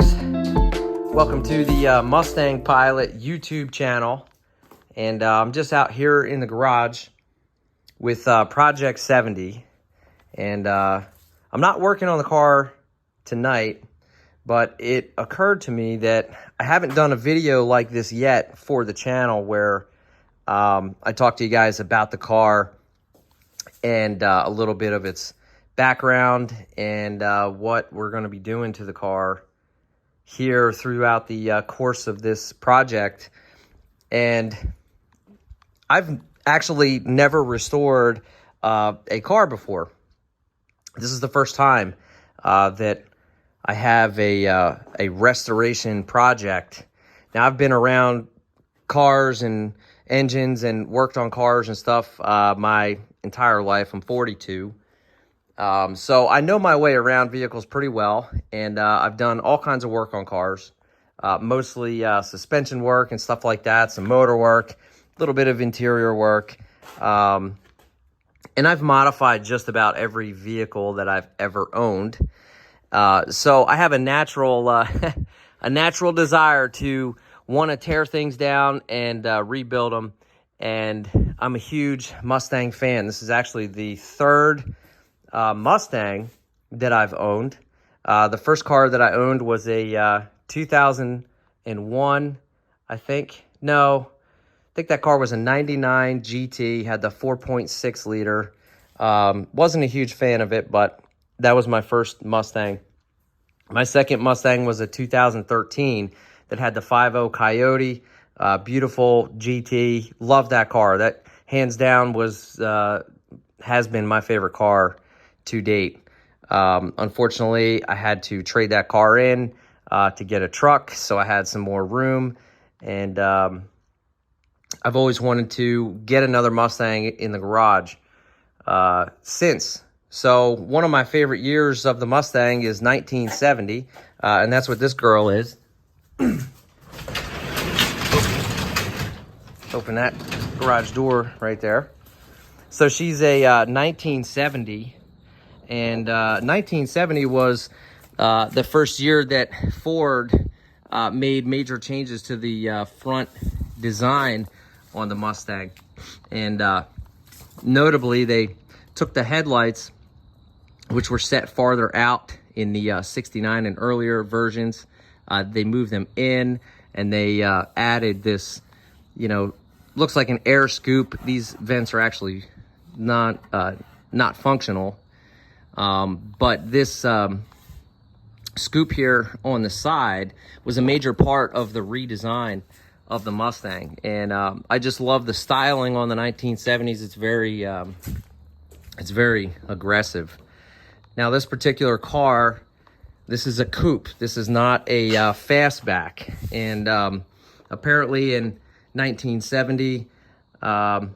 guys, welcome to the Mustang Pilot YouTube channel. And I'm just out here in the garage with Project70. And I'm not working on the car tonight, but it occurred to me that I haven't done a video like this yet for the channel where I talk to you guys about the car and a little bit of its background and what we're going to be doing to the car here throughout the course of this project. And I've actually never restored a car before. This is the first time that I have a restoration project. Now, I've been around cars and engines and worked on cars and stuff my entire life. I'm 42. So I know my way around vehicles pretty well, and I've done all kinds of work on cars, mostly suspension work and stuff like that, some motor work, a little bit of interior work, and I've modified just about every vehicle that I've ever owned. So I have a natural a natural desire to want to tear things down and rebuild them, and I'm a huge Mustang fan. This is actually the third Mustang that I've owned. The first car that I owned was a 2001, I think. No, I think that car was a 99 GT, had the 4.6 liter. Wasn't a huge fan of it, but that was my first Mustang. My second Mustang was a 2013 that had the 5.0 Coyote, beautiful GT. Loved that car. That hands down was has been my favorite car to date. Unfortunately, I had to trade that car in to get a truck, so I had some more room, and I've always wanted to get another Mustang in the garage since. So one of my favorite years of the Mustang is 1970, and that's what this girl is. Open that garage door right there. So she's a 1970. And 1970 was the first year that Ford made major changes to the front design on the Mustang. And notably, they took the headlights, which were set farther out in the 69 and earlier versions. They moved them in, and they added this, looks like an air scoop. These vents are actually not functional. But this scoop here on the side was a major part of the redesign of the Mustang. And I just love the styling on the 1970s. It's very aggressive. Now, this particular car, this is a coupe. This is not a fastback. And apparently in 1970, there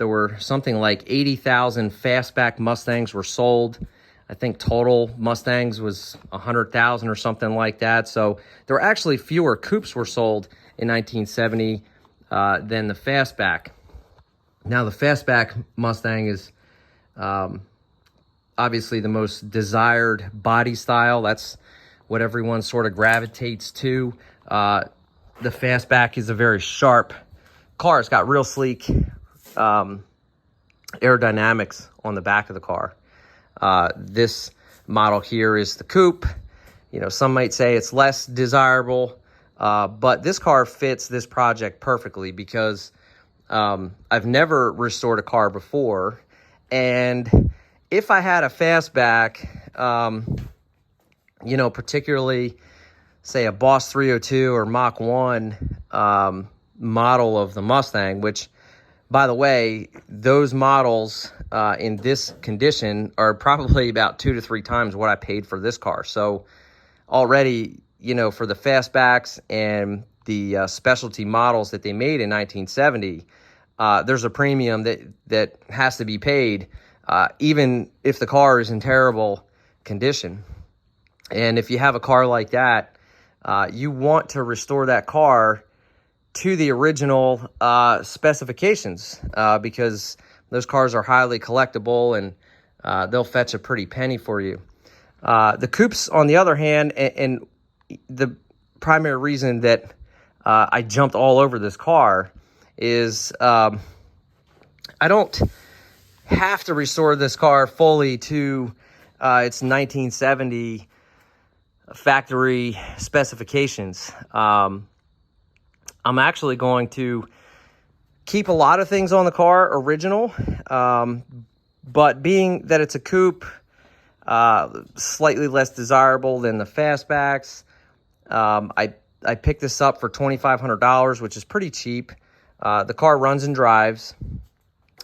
were something like 80,000 fastback Mustangs were sold. I think total Mustangs was 100,000 or something like that. So there were actually fewer coupes were sold in 1970 than the fastback. Now, the fastback Mustang is obviously the most desired body style. That's what everyone sort of gravitates to. The fastback is a very sharp car. It's got real sleek aerodynamics on the back of the car. This model here is the coupe. Some might say it's less desirable, but this car fits this project perfectly because I've never restored a car before, and if I had a fastback, particularly say a Boss 302 or Mach 1 model of the Mustang, which, by the way, those models in this condition are probably about 2 to 3 times what I paid for this car. So already, for the fastbacks and the specialty models that they made in 1970, there's a premium that has to be paid, even if the car is in terrible condition. And if you have a car like that, you want to restore that car to the original specifications because those cars are highly collectible and they'll fetch a pretty penny for you. The coupes, on the other hand, and the primary reason that I jumped all over this car is I don't have to restore this car fully to its 1970 factory specifications. I'm actually going to keep a lot of things on the car original, but being that it's a coupe, slightly less desirable than the fastbacks, I picked this up for $2,500, which is pretty cheap. The car runs and drives,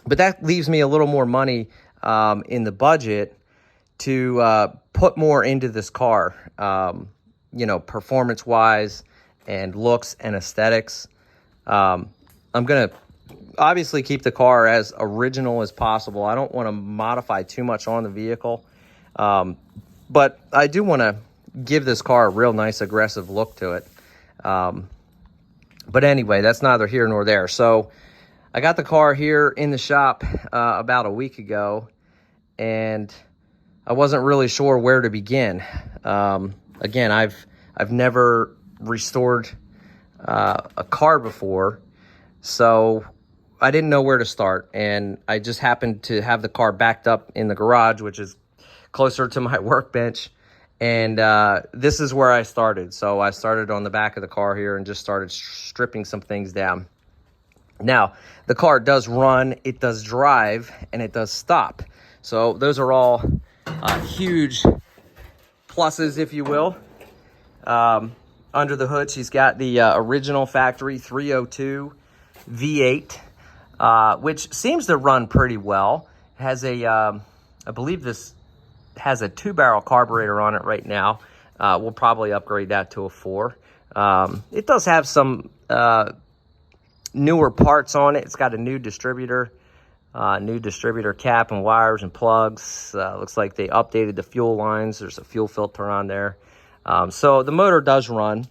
but that leaves me a little more money in the budget to put more into this car, you know, performance-wise and looks and aesthetics. I'm going to obviously keep the car as original as possible. I don't want to modify too much on the vehicle, but I do want to give this car a real nice aggressive look to it. But anyway, that's neither here nor there. So I got the car here in the shop about a week ago, and I wasn't really sure where to begin. Again, I've never restored a car before, so I didn't know where to start, and I just happened to have the car backed up in the garage, which is closer to my workbench, and this is where I started. So I started on the back of the car here and just started stripping some things down. Now, the car does run, it does drive, and it does stop. So those are all huge pluses, if you will. Under the hood, she's got the original factory 302 V8, which seems to run pretty well. It has a, I believe this has a 2-barrel carburetor on it right now. We'll probably upgrade that to a 4. It does have some newer parts on it. It's got a new distributor cap and wires and plugs. Looks like they updated the fuel lines. There's a fuel filter on there. So the motor does run.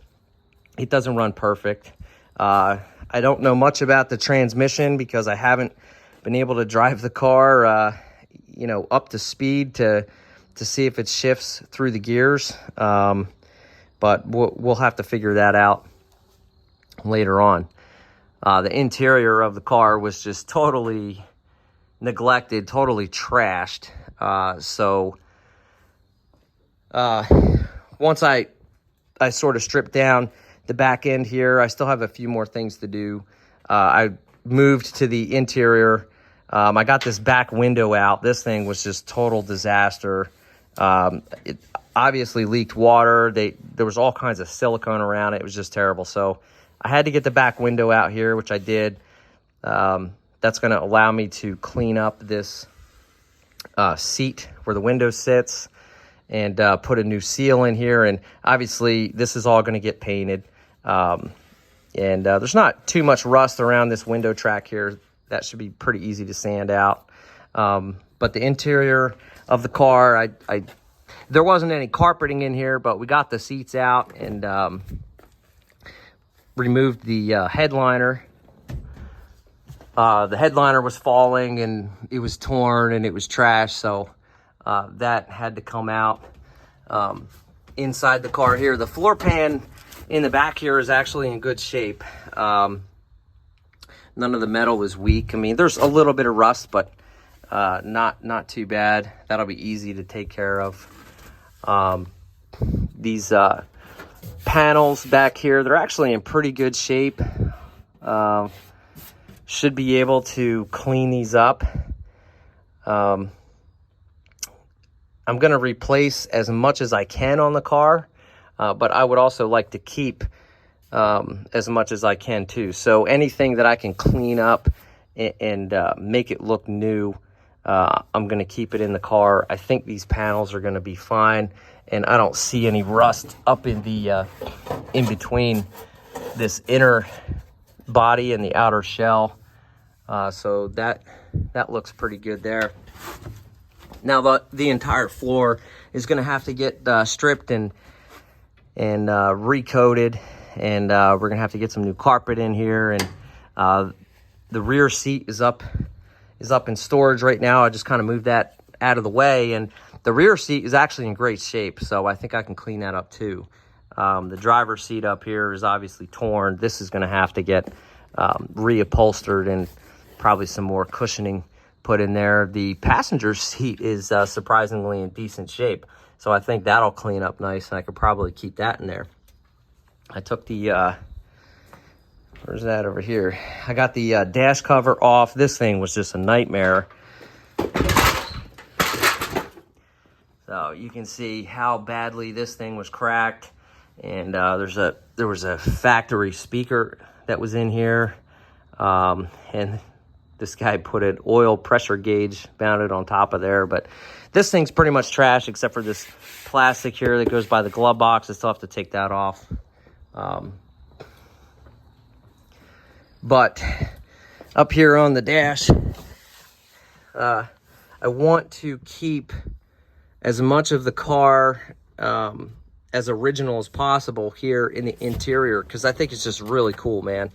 It doesn't run perfect. I don't know much about the transmission because I haven't been able to drive the car, you know, up to speed to see if it shifts through the gears. But we'll have to figure that out later on. The interior of the car was just totally neglected, totally trashed. So once I sort of stripped down the back end here, I still have a few more things to do. I moved to the interior. I got this back window out. This thing was just total disaster. It obviously leaked water. There was all kinds of silicone around it. It was just terrible. So I had to get the back window out here, which I did. That's going to allow me to clean up this seat where the window sits and put a new seal in here. And obviously, this is all going to get painted. And there's not too much rust around this window track here. That should be pretty easy to sand out. But the interior of the car, there wasn't any carpeting in here, but we got the seats out and removed the headliner. The headliner was falling and it was torn and it was trash, so that had to come out. Inside the car here, the floor pan in the back here is actually in good shape. None of the metal is weak. I mean, there's a little bit of rust, but not too bad. That'll be easy to take care of. These panels back here, they're actually in pretty good shape. Should be able to clean these up. I'm going to replace as much as I can on the car, but I would also like to keep as much as I can too. So anything that I can clean up and make it look new, I'm going to keep it in the car. I think these panels are going to be fine, and I don't see any rust up in the in between this inner body and the outer shell. So that looks pretty good there. Now the entire floor is going to have to get stripped and recoated, and we're going to have to get some new carpet in here. And the rear seat is up in storage right now. I just kind of moved that out of the way, and the rear seat is actually in great shape, so I think I can clean that up too. The driver's seat up here is obviously torn. This is going to have to get reupholstered and probably some more cushioning put in there. The passenger seat is surprisingly in decent shape, so I think that'll clean up nice, and I could probably keep that in there. I took the where's that over here? I got the dash cover off. This thing was just a nightmare. So you can see how badly this thing was cracked, and there was a factory speaker that was in here, and this guy put an oil pressure gauge mounted on top of there. But this thing's pretty much trash except for this plastic here that goes by the glove box. I still have to take that off. But up here on the dash, I want to keep as much of the car as original as possible here in the interior, because I think it's just really cool, man.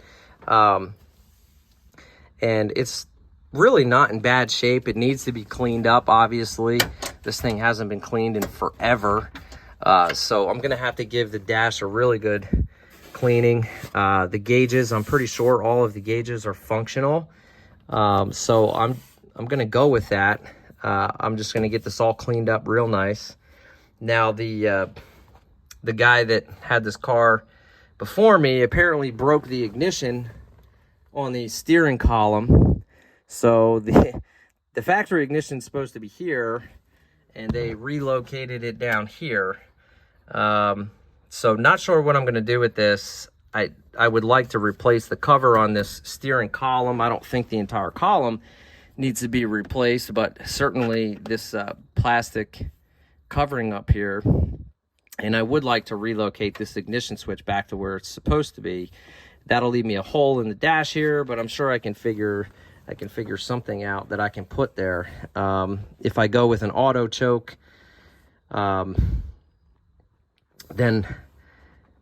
And it's really not in bad shape. It needs to be cleaned up, obviously. This thing hasn't been cleaned in forever. So I'm gonna have to give the dash a really good cleaning. The gauges, I'm pretty sure all of the gauges are functional. So I'm gonna go with that. I'm just gonna get this all cleaned up real nice. Now the guy that had this car before me apparently broke the ignition on the steering column. So the factory ignition is supposed to be here, and they relocated it down here. So not sure what I'm going to do with this. I would like to replace the cover on this steering column. I don't think the entire column needs to be replaced, but certainly this plastic covering up here. And I would like to relocate this ignition switch back to where it's supposed to be. That'll leave me a hole in the dash here, but I'm sure I can figure something out that I can put there. If I go with an auto choke, then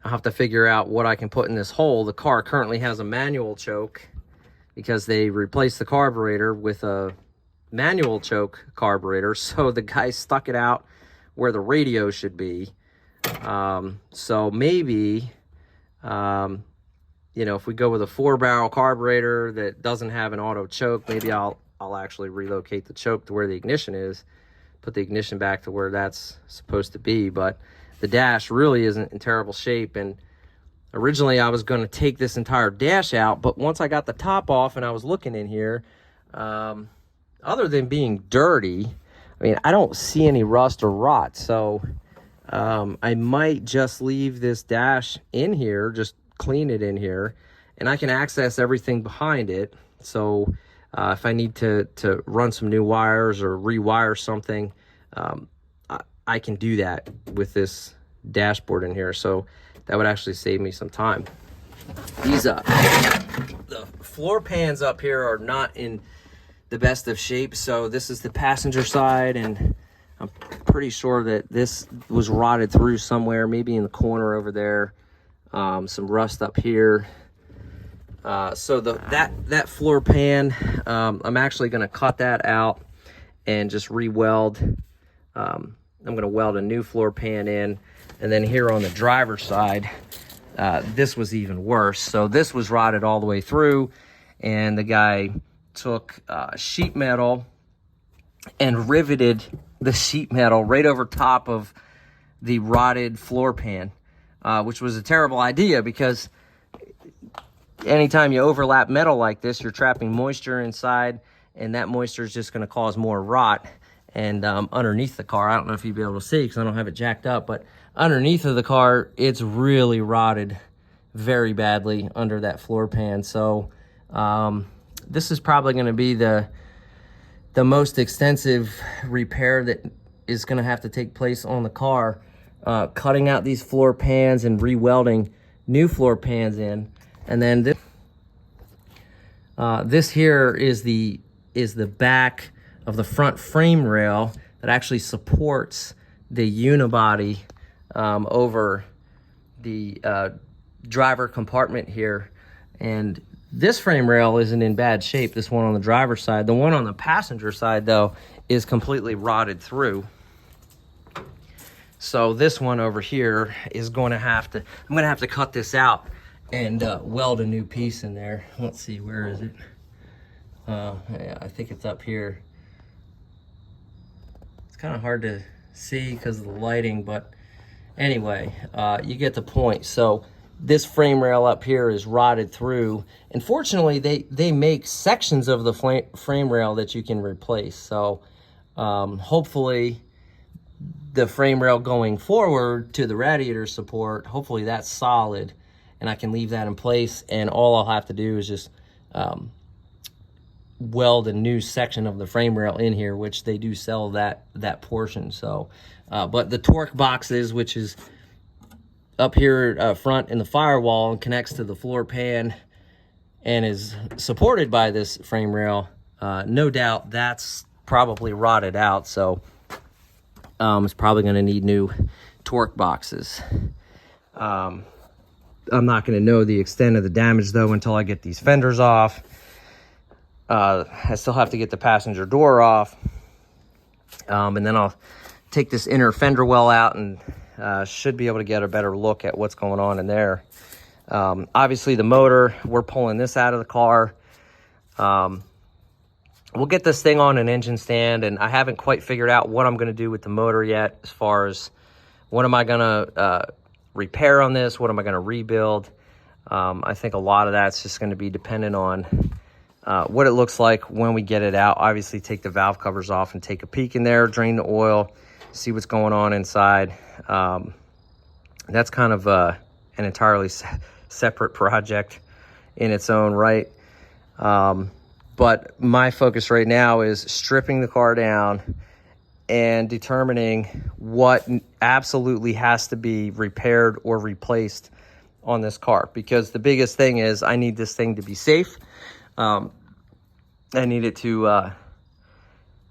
I'll have to figure out what I can put in this hole. The car currently has a manual choke because they replaced the carburetor with a manual choke carburetor, so the guy stuck it out where the radio should be. So maybe, you know, if we go with a 4-barrel carburetor that doesn't have an auto choke, maybe I'll actually relocate the choke to where the ignition is, put the ignition back to where that's supposed to be. But the dash really isn't in terrible shape, and originally I was going to take this entire dash out, but once I got the top off and I was looking in here, other than being dirty, I mean, I don't see any rust or rot, so I might just leave this dash in here, just clean it in here, and I can access everything behind it. So if I need to run some new wires or rewire something, I can do that with this dashboard in here. So that would actually save me some time. These the floor pans up here are not in the best of shape. So this is the passenger side, and I'm pretty sure that this was rotted through somewhere, maybe in the corner over there. Some rust up here. So that floor pan, I'm actually going to cut that out and just re-weld. I'm going to weld a new floor pan in, and then here on the driver's side, this was even worse. So this was rotted all the way through, and the guy took sheet metal and riveted the sheet metal right over top of the rotted floor pan, which was a terrible idea, because anytime you overlap metal like this, you're trapping moisture inside, and that moisture is just going to cause more rot. And underneath the car, I don't know if you'd be able to see because I don't have it jacked up, but underneath of the car, it's really rotted very badly under that floor pan. So this is probably going to be the most extensive repair that is going to have to take place on the car, cutting out these floor pans and re-welding new floor pans in. And then this here is the back of the front frame rail that actually supports the unibody over the driver compartment here. And this frame rail isn't in bad shape, this one on the driver's side. The one on the passenger side, though, is completely rotted through. So this one over here is going to have to, I'm going to have to cut this out and weld a new piece in there. Let's see, where is it? Yeah, I think it's up here. It's kind of hard to see because of the lighting, but anyway, you get the point. So this frame rail up here is rotted through, and fortunately they make sections of the frame rail that you can replace. So hopefully the frame rail going forward to the radiator support, hopefully that's solid and I can leave that in place, and all I'll have to do is just weld a new section of the frame rail in here, which they do sell that portion. So but the torque boxes, which is up here front in the firewall and connects to the floor pan and is supported by this frame rail, no doubt that's probably rotted out. So it's probably going to need new torque boxes. I'm not going to know the extent of the damage though until I get these fenders off. I still have to get the passenger door off, and then I'll take this inner fender well out and should be able to get a better look at what's going on in there. Obviously the motor, we're pulling this out of the car. We'll get this thing on an engine stand, and I haven't quite figured out what I'm going to do with the motor yet, as far as what am I going to repair on this, what am I going to rebuild. I think a lot of that's just going to be dependent on what it looks like when we get it out. Obviously take the valve covers off and take a peek in there, drain the oil, see what's going on inside. That's kind of an entirely separate project in its own right. But my focus right now is stripping the car down and determining what absolutely has to be repaired or replaced on this car. Because the biggest thing is I need this thing to be safe. I need it to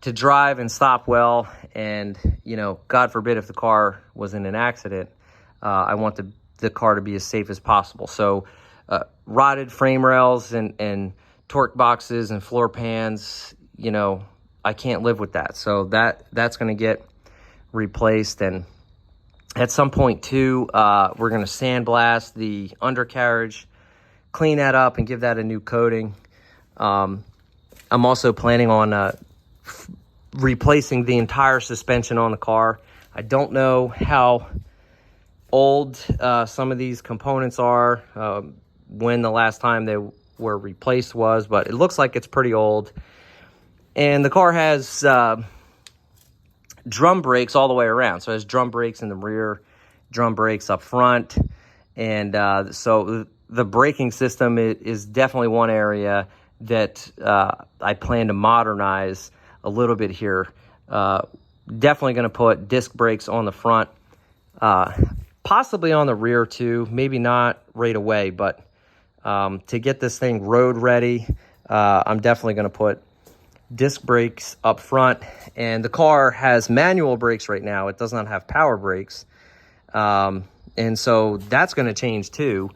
drive and stop well. And, you know, God forbid if the car was in an accident, I want the car to be as safe as possible. So rotted frame rails and torque boxes and floor pans, you know, I can't live with that. So that's going to get replaced. And at some point too, we're going to sandblast the undercarriage, clean that up and give that a new coating. I'm also planning on replacing the entire suspension on the car. I don't know how old some of these components are, when the last time they were replaced was, but it looks like it's pretty old. And the car has drum brakes all the way around. So it has drum brakes in the rear, drum brakes up front. And so the braking system is definitely one area that I plan to modernize a little bit here. Definitely going to put disc brakes on the front, possibly on the rear too, maybe not right away, but to get this thing road ready, I'm definitely going to put disc brakes up front. And the car has manual brakes right now. It does not have power brakes. And so that's going to change too.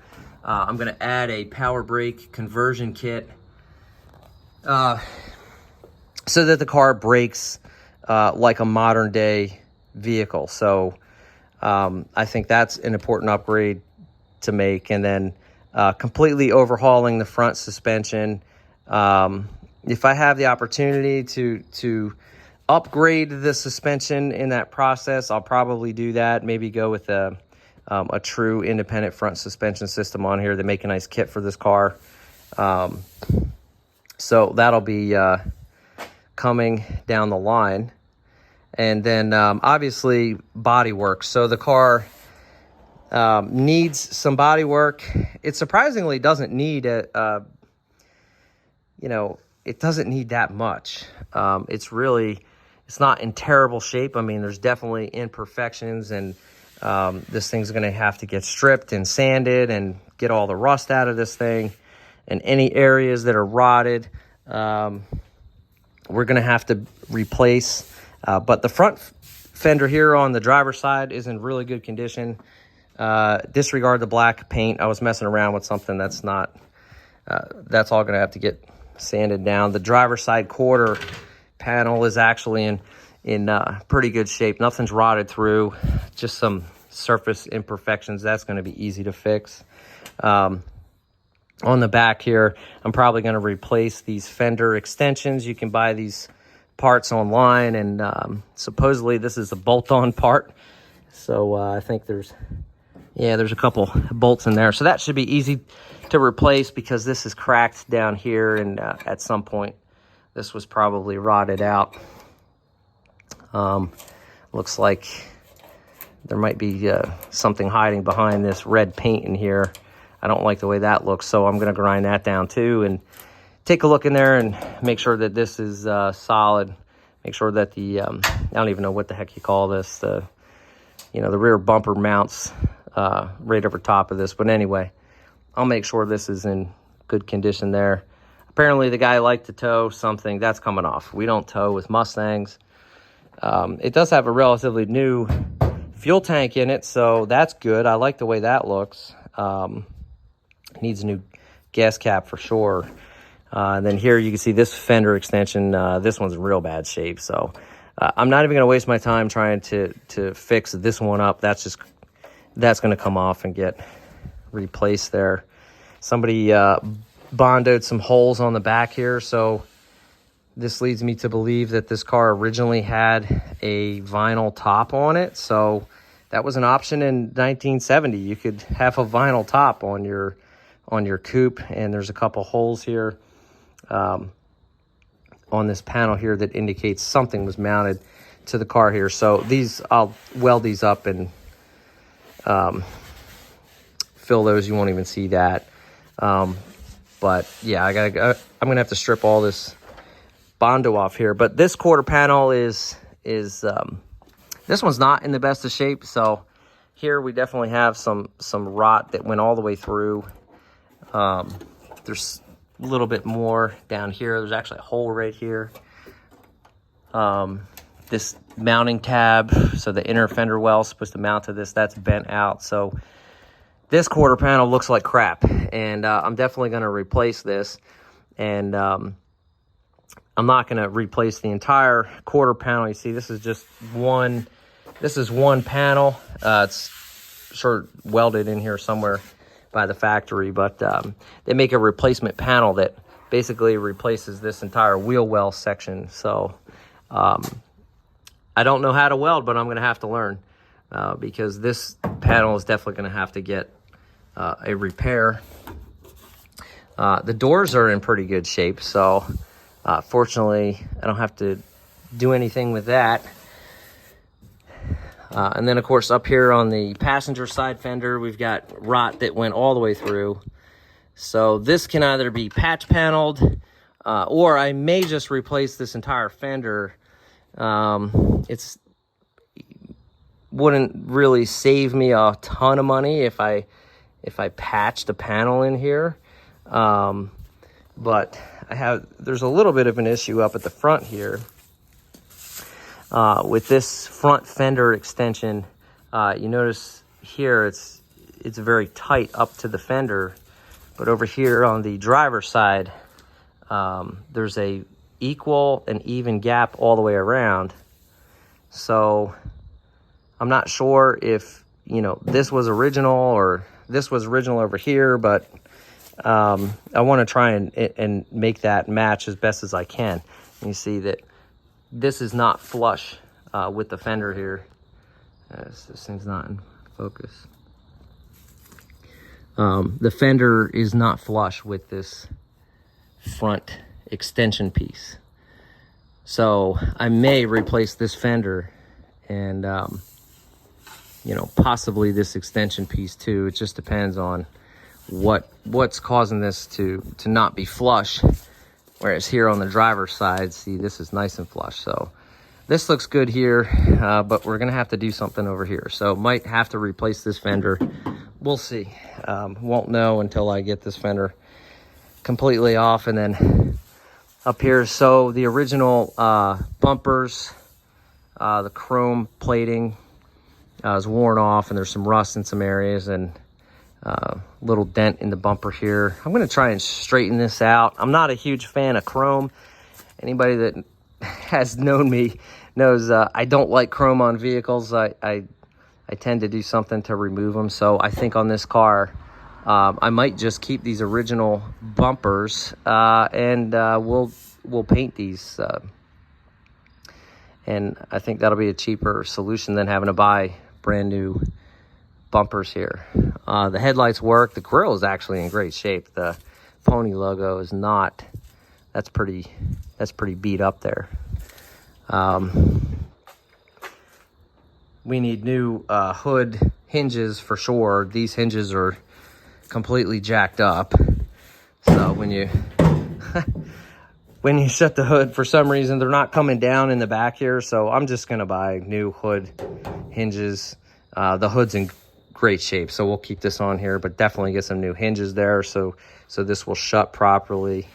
I'm going to add a power brake conversion kit so that the car brakes like a modern day vehicle. So I think that's an important upgrade to make. And then completely overhauling the front suspension. If I have the opportunity to upgrade the suspension in that process, I'll probably do that. Maybe go with a true independent front suspension system on here. They make a nice kit for this car. So that'll be coming down the line. And then obviously body work. So the car needs some body work. It surprisingly doesn't need it doesn't need that much. It's not in terrible shape. I mean, there's definitely imperfections, and this thing's going to have to get stripped and sanded and get all the rust out of this thing. And any areas that are rotted, we're going to have to replace. But the front fender here on the driver's side is in really good condition. Disregard the black paint. I was messing around with something that's not, that's all going to have to get sanded down. The driver's side quarter panel is actually in pretty good shape. Nothing's rotted through, just some surface imperfections. That's going to be easy to fix. On the back here, I'm probably going to replace these fender extensions. You can buy these parts online, and supposedly this is a bolt-on part. So I think there's a couple bolts in there. So that should be easy to replace because this is cracked down here, and at some point this was probably rotted out. Looks like there might be something hiding behind this red paint in here. I don't like the way that looks, so I'm going to grind that down too and take a look in there and make sure that this is solid. Make sure that the I don't even know what the heck you call this, the rear bumper mounts right over top of this. But anyway, I'll make sure this is in good condition there. Apparently the guy liked to tow something. That's coming off. We don't tow with Mustangs. It does have a relatively new fuel tank in it, so that's good. I like the way that looks. Needs a new gas cap for sure. And then here you can see this fender extension. This one's in real bad shape, so I'm not even going to waste my time trying to fix this one up. That's going to come off and get replaced there. Somebody bondoed some holes on the back here, so this leads me to believe that this car originally had a vinyl top on it. So that was an option in 1970. You could have a vinyl top on your coupe, and there's a couple holes here on this panel here that indicates something was mounted to the car here. So these, I'll weld these up and fill those. You won't even see that. But yeah, I'm gonna have to strip all this Bondo off here. But this quarter panel is this one's not in the best of shape. So here we definitely have some rot that went all the way through. There's a little bit more down here. There's actually a hole right here. This mounting tab, so the inner fender well is supposed to mount to this, that's bent out. So this quarter panel looks like crap, and I'm definitely going to replace this. And I'm not going to replace the entire quarter panel. You see, this is just one. This is one panel. It's sure welded in here somewhere by the factory, but they make a replacement panel that basically replaces this entire wheel well section. So I don't know how to weld, but I'm going to have to learn because this panel is definitely going to have to get a repair. The doors are in pretty good shape, so fortunately I don't have to do anything with that. And then, of course, up here on the passenger side fender, we've got rot that went all the way through. So this can either be patch paneled, or I may just replace this entire fender. It's wouldn't really save me a ton of money if I patched a panel in here. But there's a little bit of an issue up at the front here. With this front fender extension, you notice here it's very tight up to the fender, but over here on the driver's side, there's a equal and even gap all the way around. So I'm not sure if this was original or this was original over here, but I want to try and make that match as best as I can. And you see that this is not flush with the fender here. This thing's not in focus. The fender is not flush with this front extension piece. So I may replace this fender and, possibly this extension piece too. It just depends on what's causing this to not be flush. Whereas here on the driver's side, see, this is nice and flush. So this looks good here, but we're going to have to do something over here. So might have to replace this fender. We'll see. Won't know until I get this fender completely off. And then up here, so the original bumpers, the chrome plating is worn off, and there's some rust in some areas, and little dent in the bumper here. I'm going to try and straighten this out. I'm not a huge fan of chrome. Anybody that has known me knows I don't like chrome on vehicles. I tend to do something to remove them. So I think on this car, I might just keep these original bumpers, and we'll paint these. And I think that'll be a cheaper solution than having to buy brand new bumpers here. The headlights work. The grille is actually in great shape. The Pony logo is not. That's pretty beat up there. We need new hood hinges for sure. These hinges are completely jacked up. So when you when you shut the hood, for some reason they're not coming down in the back here. So I'm just gonna buy new hood hinges. The hood's in great shape, so we'll keep this on here, but definitely get some new hinges there so this will shut properly.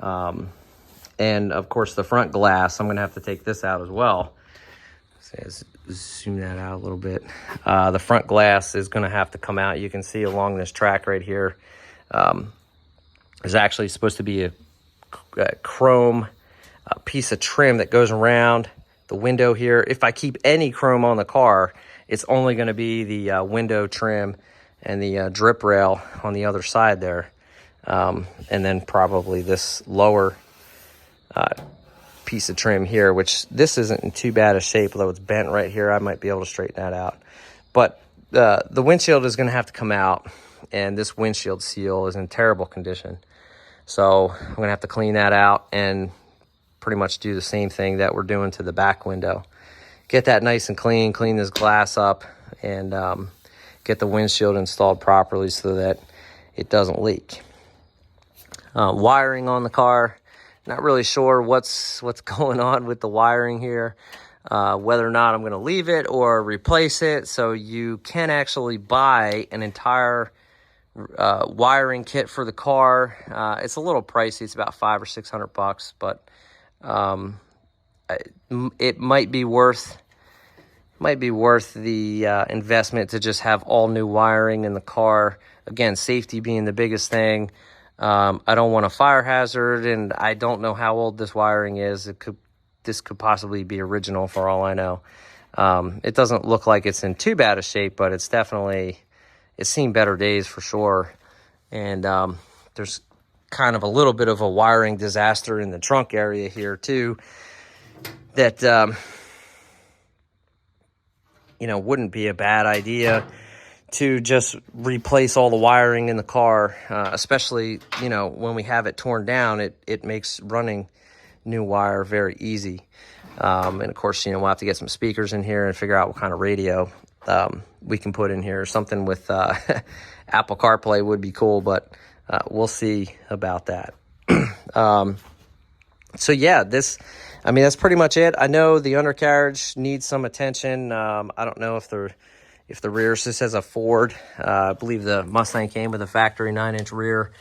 And of course the front glass, I'm gonna have to take this out as well. Let's zoom that out a little bit. The front glass is gonna have to come out. You can see along this track right here, there's actually supposed to be a chrome piece of trim that goes around the window here. If I keep any chrome on the car, it's only going to be the window trim and the drip rail on the other side there. And then probably this lower piece of trim here, which this isn't in too bad a shape, although it's bent right here. I might be able to straighten that out. But the windshield is going to have to come out, and this windshield seal is in terrible condition. So I'm going to have to clean that out and pretty much do the same thing that we're doing to the back window. Get that nice and clean this glass up, and get the windshield installed properly so that it doesn't leak. Wiring on the car, not really sure what's going on with the wiring here, whether or not I'm going to leave it or replace it. So you can actually buy an entire wiring kit for the car. It's a little pricey. It's about $500 or $600, but it might be worth the investment to just have all new wiring in the car. Again, safety being the biggest thing. I don't want a fire hazard, and I don't know how old this wiring is. This could possibly be original for all I know. It doesn't look like it's in too bad a shape, but it's seen better days for sure. And there's kind of a little bit of a wiring disaster in the trunk area here too, that wouldn't be a bad idea to just replace all the wiring in the car, especially when we have it torn down. It makes running new wire very easy. And of course, we'll have to get some speakers in here and figure out what kind of radio we can put in here. Something with Apple CarPlay would be cool, but we'll see about that. So yeah, that's pretty much it. I know the undercarriage needs some attention. I don't know if the rear, this has a Ford. I believe the Mustang came with a factory 9-inch rear.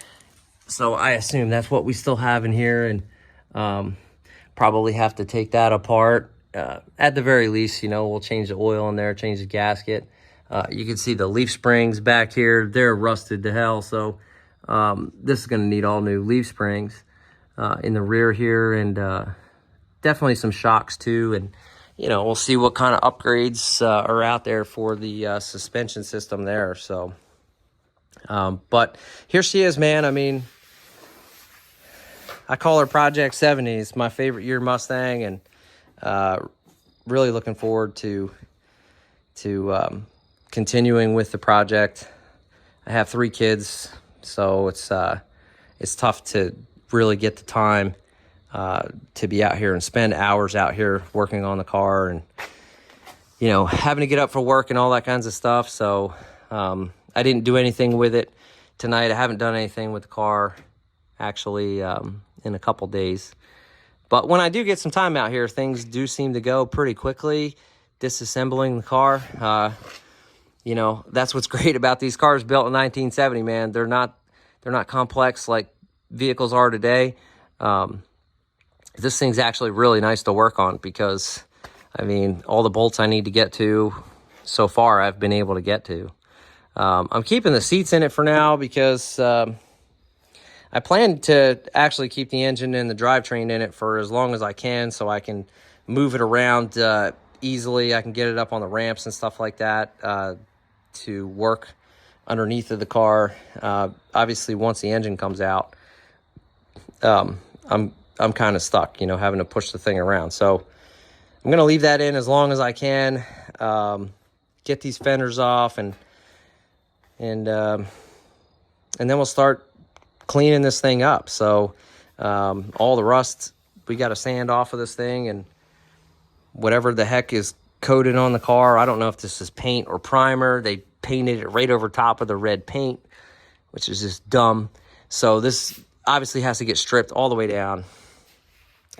So I assume that's what we still have in here, and probably have to take that apart. At the very least, we'll change the oil in there, change the gasket. You can see the leaf springs back here. They're rusted to hell, so this is going to need all new leaf springs in the rear here, and definitely some shocks too. And we'll see what kind of upgrades are out there for the suspension system there. So but here she is, man. I call her Project70. It's my favorite year Mustang, and really looking forward to continuing with the project. I have 3 kids, so it's tough to really get the time to be out here and spend hours out here working on the car, and having to get up for work and all that kinds of stuff. So I didn't do anything with it tonight. I haven't done anything with the car actually in a couple days. But when I do get some time out here, things do seem to go pretty quickly. Disassembling the car, that's what's great about these cars built in 1970, man. They're not complex like vehicles are today. This thing's actually really nice to work on because, all the bolts I need to get to so far, I've been able to get to. I'm keeping the seats in it for now because I plan to actually keep the engine and the drivetrain in it for as long as I can, so I can move it around easily. I can get it up on the ramps and stuff like that to work underneath of the car. Obviously, once the engine comes out, I'm kind of stuck, you know, having to push the thing around. So I'm gonna leave that in as long as I can. Get these fenders off, and then we'll start cleaning this thing up. So all the rust, we got to sand off of this thing, and whatever the heck is coated on the car, I don't know if this is paint or primer. They painted it right over top of the red paint, which is just dumb. So this obviously has to get stripped all the way down,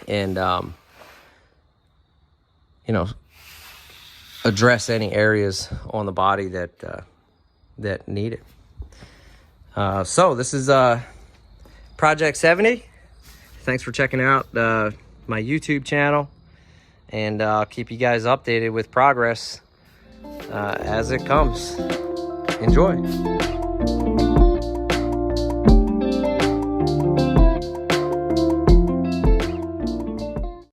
and you know, address any areas on the body that need it. So this is Project 70. Thanks for checking out my YouTube channel, and I'll keep you guys updated with progress as it comes. Enjoy.